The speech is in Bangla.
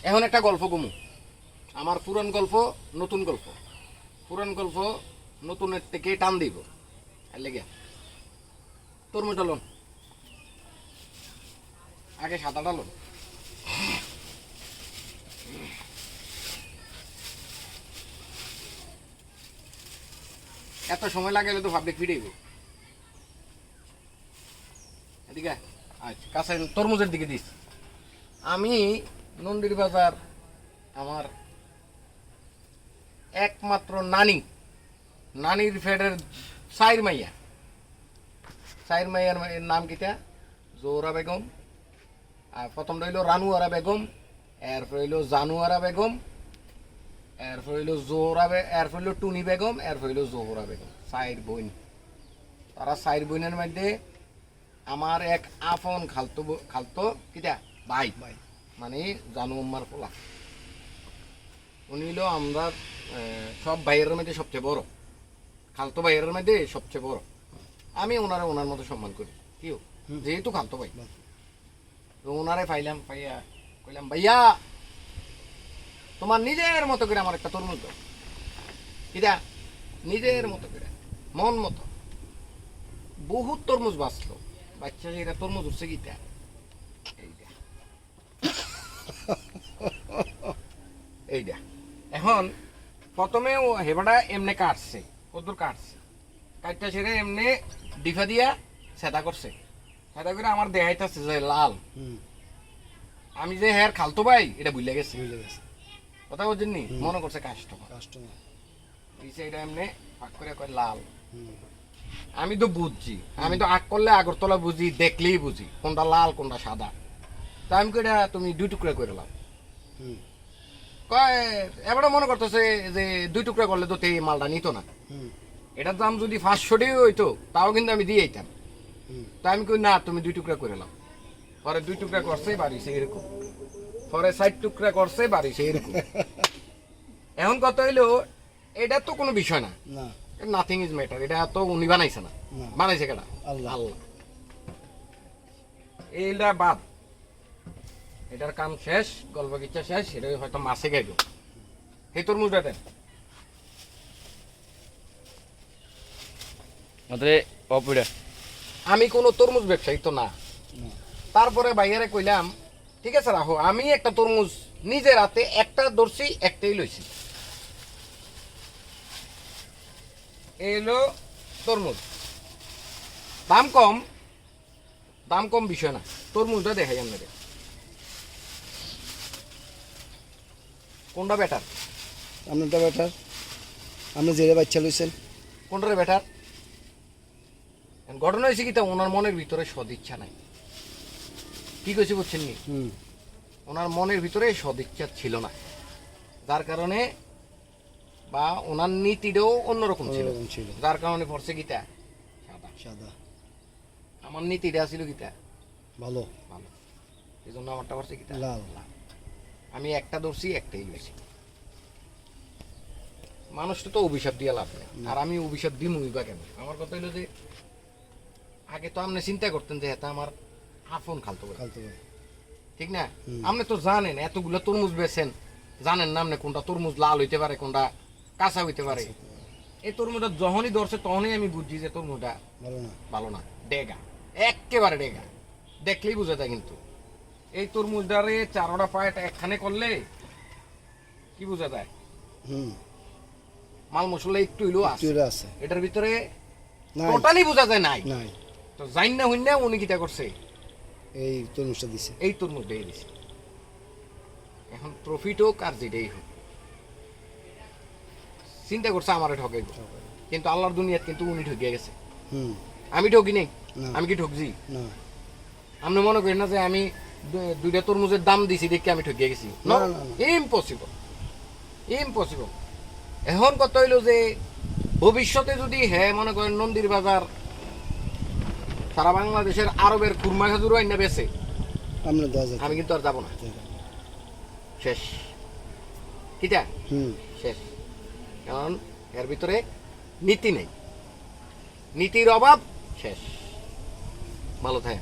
এখন একটা গল্প কমু, আমার পুরান গল্প নতুন গল্প, পুরান গল্প নতুনের থেকে টান দিব। আর লেগে তরমুজ ডালন, আগে সাদা ডালন। এত সময় লাগাইলে তো পাবলিক ফিরে এদিকে। আচ্ছা কাছে তরমুজের দিকে দিস। আমি নন্দীর বাজার আমার একমাত্র নানির ফেডের সাইর মাইয়ার নাম কিটা জোহরা বেগম, আর প্রথম রইল রানুয়ারা বেগম, এরপর হইল জানুয়ারা বেগম, এরপর হইল এরপর হইল টুনি বেগম, এরপর হইল জোহরা বেগম। সাইর বোন, তারা সাইর বোনের মধ্যে আমার এক আপন খালতো কিটা ভাই, মানে জানু আম্মার পোলা। উনি হইল আমরা সব ভাইয়ের মধ্যে সবচেয়ে বড়, খালতো ভাইয়ের মধ্যে সবচেয়ে বড়। আমি ওনার মতো সম্মান করি, কি যেহেতু খালতো ভাই। তো ওনারে পাইলাম, পাইয়া কইলাম ভাইয়া তোমার নিজের মতো করে আমার একটা তরমুজ দাও। কিটা নিজের মতো করে মন মতো। বহুত তরমুজ বাঁচলো, বাচ্চা এরা তরমুজ উঠছে কিটা এইটা। এখন প্রথমে ও হেবাটা এমনি কাটছে, কদ্দুর কাটছে, কাটটা সেরে এমনি ডিফা দিয়া সেটা করছে, সেটা করে আমার দেখাইতেছে যে লাল। আমি যে হ্যার খালতো ভাই এটা বুঝলে গেছে কথা বলছেন নি, মনে করছে কাস্টমার এটা এমনি ফাঁক করে কয় লাল। আমি তো বুঝছি, আমি তো আগ করলে আগরতলা বুঝি, দেখলেই বুঝি কোনটা লাল কোনটা সাদা। তা আমি কইটা তুমি 2 টুকরা করে লাও। কয় এবারে মনে করতেছে যে 2 টুকরা করলে তো এই মালটা নিত না, এটার দাম যদি 500 টাকা হইতো তাও কিন্তু আমি দিয়ে দিতাম। তা আমি কই না তুমি 2 টুকরা করে লাও। পরে 2 টুকরা করছে বাড়িছে এরকম, পরে 4 টুকরা করছে বাড়িছে এরকম। এখন কথা হইলো এটা তো কোনো বিষয় না, নাথিং ইজ ম্যাটার। এটা তো উনি বানাইছে না, বানাইছে কেডা? আল্লাহ। এইটা বাদ, এটার কাম শেষ, গল্প কিচ্ছা শেষ। এটা হয়তো মাছে খাইব। এই তরমুজটা দেন। আমি কোনো তরমুজ ব্যবসায়ী তো না। তারপরে ভাইয়ারে কইলাম ঠিক আছে রাখো, আমি একটা তরমুজ নিজের হাতে একটা ধরছি, একটাই লইছি। এলো তরমুজ, দাম কম বিষয় না। তরমুজটা দেখাই আপনাদের কোনটা বেটার। আপনারটা বেটার, আপনি যে বাচ্চা লইছেন কোনটা বেটার? ঘটনা হয়েছে কি, তা ওনার মনের ভিতরে সদিচ্ছা নাই। কি কইছি বুঝছেন নি? ওনার মনের ভিতরে সদিচ্ছা ছিল না, যার কারণে বা ওনার নীতিটাও অন্যরকম ছিল, যার কারণে পড়ছে গীতা সাদা। আমার নীতিটা ছিল গীতা ভালো, এই জন্য আমারটা পড়ছে গীতা লাল। আমি একটা ধরছি, একটাই লইছি। মানুষটা তো অভিশাপ দিয়ে লাভ নেই, আর আমি অভিশাপ দিমুই বা কেন? আমার কথা হইলো যে আগে তো আপনি চিন্তা করতেন যে এটা আমার আপন খালতো ভাই, ঠিক না? আপনি তো জানেন এতগুলো তরমুজ বেছেন, জানেন না আপনি কোনটা তরমুজ লাল হইতে পারে, কোনটা কাঁচা হইতে পারে। এই তরমুজটা যখনই ধরছে তখনই আমি বুঝছি যে তরমুজটা ভালো না, ডেগা, একেবারে ডেগা, দেখলেই বোঝা যায়। কিন্তু এই তরমুজটারে 4টা পায়েট একখানে করলে কি বোঝা যায়? মাল মশলা একটু হইলো আছে এটার ভিতরে, টোটালি বোঝা যায় নাই। তো জাইন না হইন না উনি কিটা করছে, এই তরমুজটা দিছে, এই তরমুজটা দিছে। এখন প্রফিট হোক আর যেটাই হোক, চিন্তা করছে আমারে ঠকাইব, কিন্তু আল্লাহর দুনিয়াত কিন্তু উনি ঠকিয়ে গেছে। আমি ঠকি নেই, আমি কি ঠকছি? আপনি মনে করেন না যে আমি 2টা তরমুজের দাম দিছি দেখে আমি ঠকিয়ে গেছি? ইম্পসিবল। এখন কথা হইলো যে ভবিষ্যতে যদি হ্যাঁ মনে করেন নন্দীর বাজার সারা বাংলাদেশের আরবের খুরমা খাজুর আইনা বেছে, আমি কিন্তু আর যাবো না। শেষ কিটা শেষ। কারণ এর ভিতরে নীতি নেই, নীতির অভাব। শেষ। ভালো থাকে।